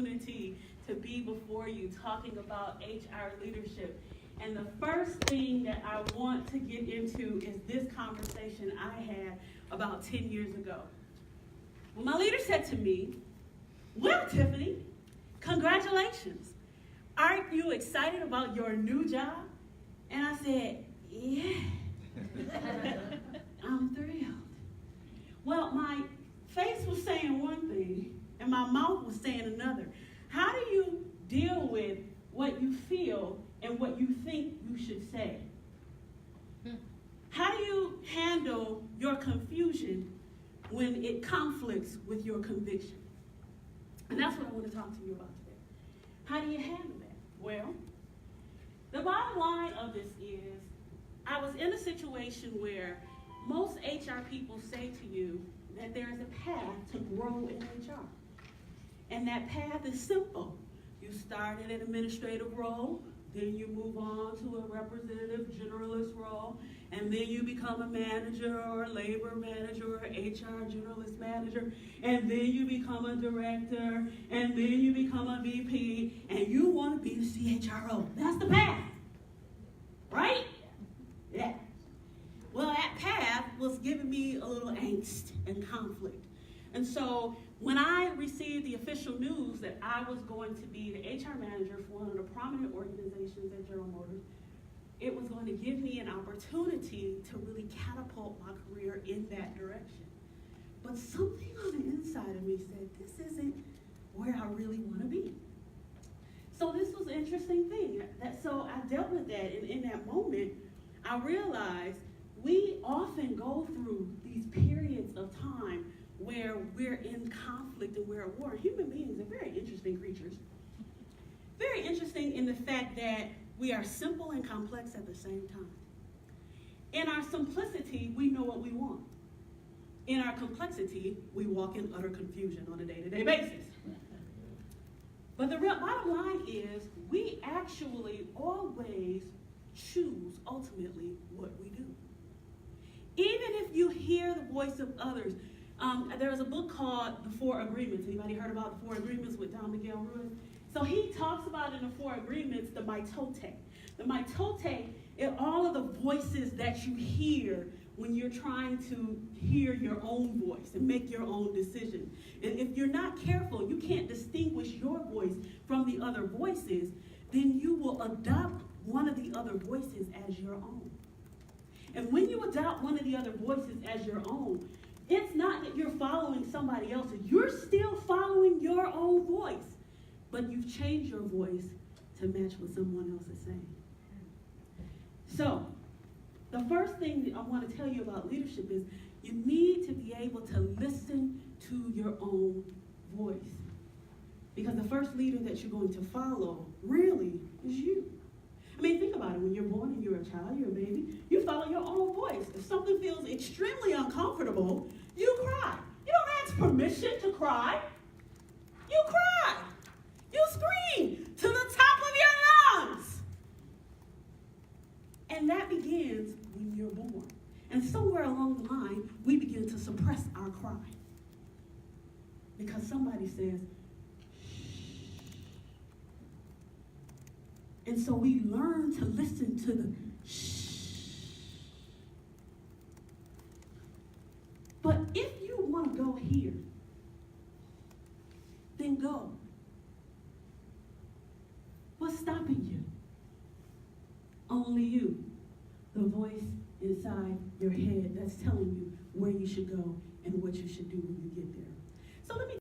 opportunity to be before you talking about HR leadership. And the first thing that I want to get into is this conversation I had about 10 years ago. Well, my leader said to me, "Well, Tiffanie, congratulations. Aren't you excited about your new job?" And I said, "Yeah, I'm thrilled." Well, my face was saying one thing and my mouth was saying another. How do you deal with what you feel and what you think you should say? How do you handle your confusion when it conflicts with your conviction? And that's what I want to talk to you about today. How do you handle that? Well, the bottom line of this is, I was in a situation where most HR people say to you that there is a path to grow in HR. And that path is simple. You start in an administrative role, then you move on to a representative generalist role, and then you become a manager or a labor manager or HR generalist manager, and then you become a director, and then you become a VP, and you want to be a CHRO. That's the path, right? Yeah. Well, that path was giving me a little angst and conflict. And so when I received the official news that I was going to be the HR manager for one of the prominent organizations at General Motors, it was going to give me an opportunity to really catapult my career in that direction. But something on the inside of me said, this isn't where I really want to be. So this was an interesting thing. So I dealt with that, and in that moment, I realized we often go through these periods of time where we're in conflict and we're at war. Human beings are very interesting creatures. Very interesting in the fact that we are simple and complex at the same time. In our simplicity, we know what we want. In our complexity, we walk in utter confusion on a day-to-day basis. But the real bottom line is, we actually always choose ultimately what we do. Even if you hear the voice of others, there's a book called The Four Agreements. Anybody heard about The Four Agreements with Don Miguel Ruiz? So he talks about in The Four Agreements the mitote. The mitote is all of the voices that you hear when you're trying to hear your own voice and make your own decision. And if you're not careful, you can't distinguish your voice from the other voices, then you will adopt one of the other voices as your own. And when you adopt one of the other voices as your own, it's not that you're following somebody else's. You're still following your own voice, but you've changed your voice to match what someone else is saying. So, the first thing that I want to tell you about leadership is you need to be able to listen to your own voice. Because the first leader that you're going to follow really is you. I mean, think about it. When you're born and you're a child, you're a baby, you follow your own voice. If something feels extremely uncomfortable, you cry. You don't ask permission to cry. You cry. You scream to the top of your lungs. And that begins when you're born. And somewhere along the line, we begin to suppress our cry. Because somebody says, and so we learn to listen to the shh. But if you want to go here, then go. What's stopping you? Only you. The voice inside your head that's telling you where you should go and what you should do when you get there. So let me